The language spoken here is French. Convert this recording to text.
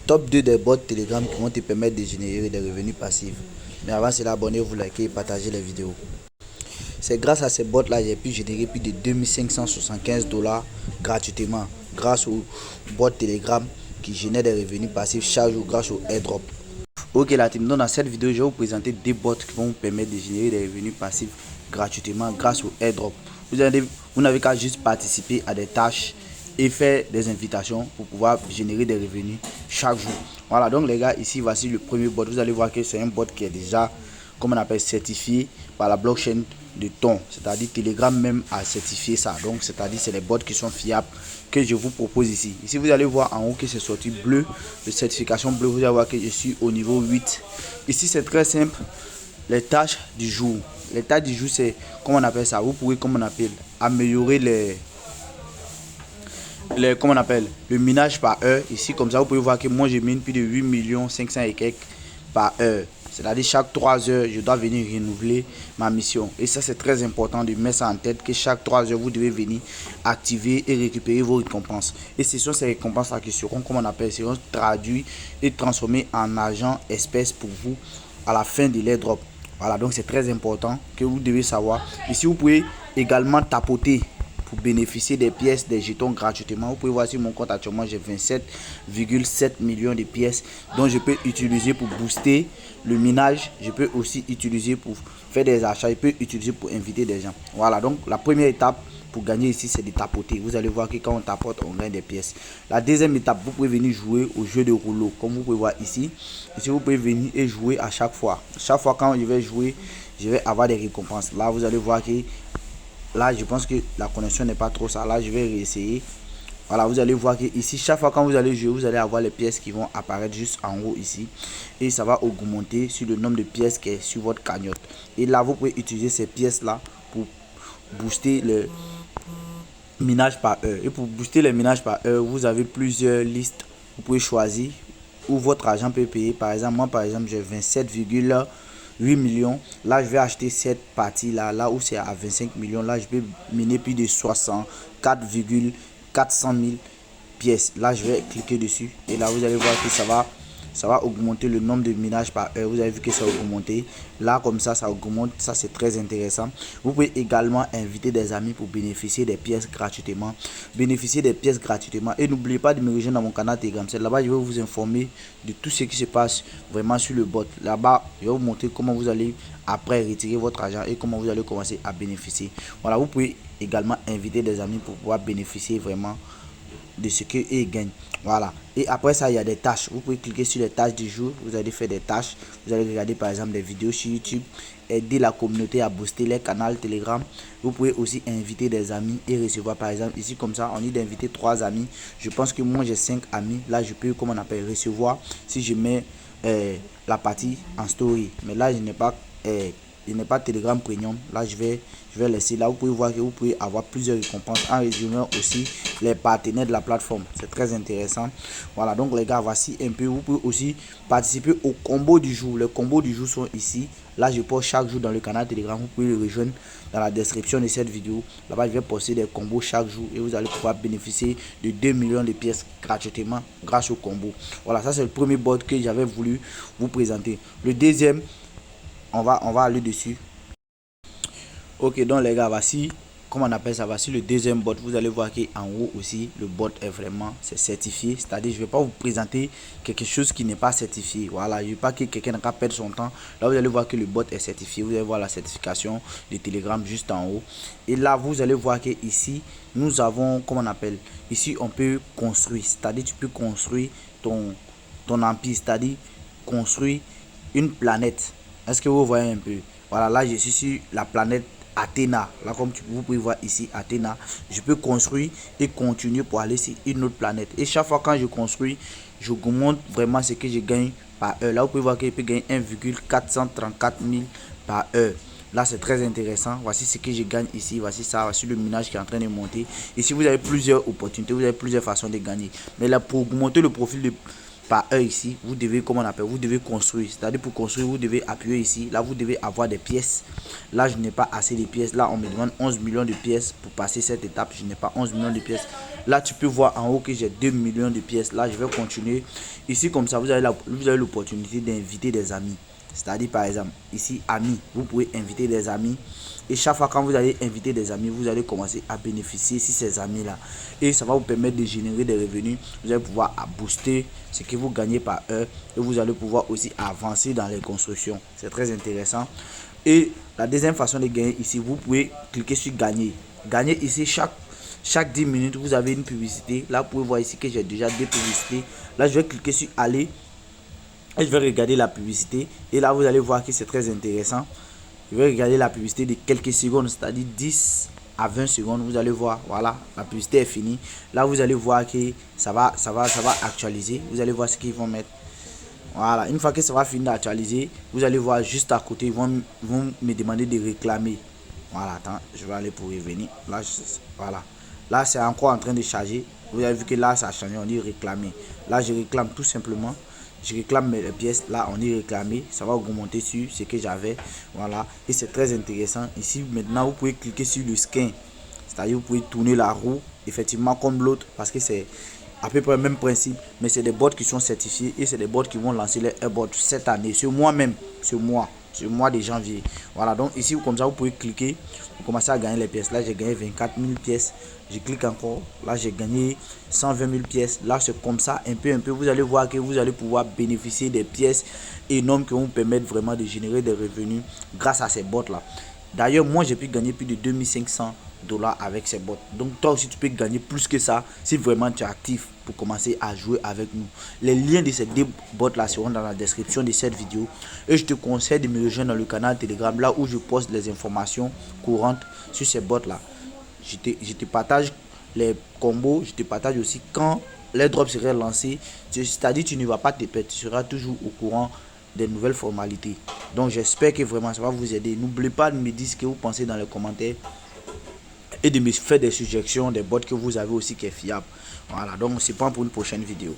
top 2 des bots Telegram qui vont te permettre de générer des revenus passifs. Mais avant cela, abonnez-vous, likez et partagez les vidéos. C'est grâce à ces bots là j'ai pu générer plus de 2575 $ gratuitement grâce au bot Telegram qui génère des revenus passifs chaque jour grâce au airdrop. Ok la team, donc dans cette vidéo je vais vous présenter des bots qui vont vous permettre de générer des revenus passifs gratuitement grâce au airdrop. Vous n'avez qu'à juste participer à des tâches et faire des invitations pour pouvoir générer des revenus chaque jour. Voilà, donc les gars, ici voici le premier bot. Vous allez voir que c'est un bot qui est déjà, comme on appelle, certifié par la blockchain de Ton, c'est-à-dire Telegram même a certifié ça. Donc c'est-à-dire c'est les bots qui sont fiables que je vous propose ici. Ici vous allez voir en haut que c'est sorti bleu, de certification bleue. Vous allez voir que je suis au niveau 8. Ici c'est très simple, les tâches du jour. Les tâches du jour, c'est, comment on appelle ça, vous pouvez, comme on appelle, améliorer comment on appelle, le minage par heure. Ici comme ça vous pouvez voir que moi je mine plus de 8 500 000 et quelques par heure. C'est-à-dire chaque 3 heures je dois venir renouveler ma mission. Et ça c'est très important de mettre ça en tête, que chaque 3 heures vous devez venir activer et récupérer vos récompenses. Et ce sont ces récompenses là qui seront, comme on appelle, seront traduites et transformées en argent espèce pour vous à la fin de l'airdrop. Voilà, donc c'est très important que vous devez savoir. Ici vous pouvez également tapoter pour bénéficier des pièces, des jetons gratuitement. Vous pouvez voir sur mon compte actuellement j'ai 27,7 millions de pièces dont je peux utiliser pour booster le minage. Je peux aussi utiliser pour faire des achats. Je peux utiliser pour inviter des gens. Voilà, donc la première étape pour gagner ici c'est de tapoter. Vous allez voir que quand on tapote on gagne des pièces. La deuxième étape, vous pouvez venir jouer au jeu de rouleau comme vous pouvez voir ici. Ici vous pouvez venir et jouer à chaque fois. Chaque fois quand je vais jouer, je vais avoir des récompenses. Là vous allez voir que là je pense que la connexion n'est pas trop ça. Là je vais réessayer. Voilà, vous allez voir que ici chaque fois quand vous allez jouer, vous allez avoir les pièces qui vont apparaître juste en haut ici, et ça va augmenter sur le nombre de pièces qui est sur votre cagnotte. Et là vous pouvez utiliser ces pièces là pour booster le minage par heure. Et pour booster les minages par heure, vous avez plusieurs listes. Vous pouvez choisir où votre argent peut payer. Par exemple, moi par exemple j'ai 27,8 millions. Là je vais acheter cette partie là où c'est à 25 millions. Là je peux miner plus de 64,400 000 pièces. Là je vais cliquer dessus et là vous allez voir que ça va augmenter le nombre de minages par heure. Vous avez vu que ça a augmenté. Là comme ça augmente. Ça c'est très intéressant. Vous pouvez également inviter des amis pour bénéficier des pièces gratuitement. Et n'oubliez pas de me rejoindre dans mon canal Telegram. C'est là-bas je vais vous informer de tout ce qui se passe vraiment sur le bot. Là-bas je vais vous montrer comment vous allez après retirer votre argent et comment vous allez commencer à bénéficier. Voilà, vous pouvez également inviter des amis pour pouvoir bénéficier vraiment de ce qu'ils gagnent. Voilà, et après ça il y a des tâches. Vous pouvez cliquer sur les tâches du jour. Vous allez faire des tâches. Vous allez regarder par exemple des vidéos sur YouTube, aider la communauté à booster les canaux Telegram. Vous pouvez aussi inviter des amis et recevoir par exemple ici comme ça on dit d'inviter 3 amis. Je pense que moi j'ai 5 amis. Là je peux, comme on appelle, recevoir si je mets la partie en story. Mais là je n'ai pas Telegram Premium. Là je vais laisser. Là vous pouvez voir que vous pouvez avoir plusieurs récompenses en résumant aussi les partenaires de la plateforme. C'est très intéressant. Voilà, donc les gars, voici un peu. Vous pouvez aussi participer au combo du jour. Les combos du jour sont ici. Là je poste chaque jour dans le canal Telegram. Vous pouvez le rejoindre dans la description de cette vidéo. Là-bas je vais poster des combos chaque jour et vous allez pouvoir bénéficier de 2 millions de pièces gratuitement grâce au combo. Voilà, ça c'est le premier bot que j'avais voulu vous présenter. Le deuxième, on va aller dessus. Ok, donc les gars, voici, comment on appelle ça, voici le deuxième bot. Vous allez voir qu'en haut aussi le bot est vraiment, c'est certifié. C'est-à-dire je vais pas vous présenter quelque chose qui n'est pas certifié. Voilà, je ne veux pas que quelqu'un n'a qu'à perdre son temps. Là vous allez voir que le bot est certifié. Vous allez voir la certification de Telegram juste en haut. Et là vous allez voir que ici nous avons, comment on appelle, ici on peut construire. C'est-à-dire tu peux construire ton empire. C'est-à-dire construire une planète. Est-ce que vous voyez un peu? Voilà, là je suis sur la planète Athéna. Là comme vous pouvez voir ici Athéna, je peux construire et continuer pour aller sur une autre planète. Et chaque fois quand je construis, je augmente vraiment ce que je gagne par heure. Là vous pouvez voir que je peux gagner 1,434 000 par heure. Là c'est très intéressant. Voici ce que je gagne ici. Voici ça, voici le minage qui est en train de monter. Ici vous avez plusieurs opportunités, vous avez plusieurs façons de gagner. Mais là pour augmenter le profil de par heure ici, vous devez, comment on appelle, vous devez construire. C'est-à-dire pour construire, vous devez appuyer ici. Là, vous devez avoir des pièces. Là, je n'ai pas assez de pièces. Là, on me demande 11 millions de pièces pour passer cette étape. Je n'ai pas 11 millions de pièces Là tu peux voir en haut que j'ai 2 millions de pièces. Là je vais continuer. Ici comme ça vous avez l'opportunité d'inviter des amis. C'est-à-dire par exemple ici amis, vous pouvez inviter des amis et chaque fois quand vous allez inviter des amis, vous allez commencer à bénéficier si ces amis là, et ça va vous permettre de générer des revenus. Vous allez pouvoir booster ce que vous gagnez par heure et vous allez pouvoir aussi avancer dans les constructions. C'est très intéressant. Et la deuxième façon de gagner ici, vous pouvez cliquer sur gagner. Gagner ici chaque 10 minutes vous avez une publicité. Là vous pouvez voir ici que j'ai déjà 2 publicités. Là je vais cliquer sur aller et je vais regarder la publicité et là vous allez voir que c'est très intéressant. Je vais regarder la publicité de quelques secondes, c'est-à-dire 10 à 20 secondes. Vous allez voir, voilà, la publicité est finie. Là vous allez voir que ça va actualiser. Vous allez voir ce qu'ils vont mettre. Voilà, une fois que ça va finir d'actualiser, vous allez voir juste à côté, ils vont me demander de réclamer. Voilà, attends, je vais aller pour revenir. Là, voilà. Là, c'est encore en train de charger. Vous avez vu que là, ça a changé, on dit réclamer. Là, je réclame tout simplement. Je réclame mes pièces. Là, on dit réclamer. Ça va augmenter sur ce que j'avais. Voilà. Et c'est très intéressant. Ici, maintenant, vous pouvez cliquer sur le skin. C'est-à-dire, vous pouvez tourner la roue, effectivement, comme l'autre, parce que c'est à peu près le même principe, mais c'est des bots qui sont certifiés et c'est des bots qui vont lancer les bots cette année, ce mois-même, ce mois de janvier. Voilà, donc ici comme ça vous pouvez cliquer, vous commencez à gagner les pièces. Là j'ai gagné 24 000 pièces, je clique encore, là j'ai gagné 120 000 pièces. Là c'est comme ça un peu, vous allez voir que vous allez pouvoir bénéficier des pièces énormes qui vont vous permettre vraiment de générer des revenus grâce à ces bots là. D'ailleurs moi j'ai pu gagner plus de 2500 $ avec ces bots. Donc toi aussi tu peux gagner plus que ça si vraiment tu es actif pour commencer à jouer avec nous. Les liens de ces deux bots là seront dans la description de cette vidéo et je te conseille de me rejoindre dans le canal Telegram, là où je poste les informations courantes sur ces bots là. Je te partage les combos, je te partage aussi quand les drops seraient lancés, c'est-à-dire tu ne vas pas te perdre, tu seras toujours au courant des nouvelles formalités. Donc j'espère que vraiment ça va vous aider. N'oubliez pas de me dire ce que vous pensez dans les commentaires et de me faire des suggestions des bots que vous avez aussi qui est fiable. Voilà, donc c'est pas pour une prochaine vidéo.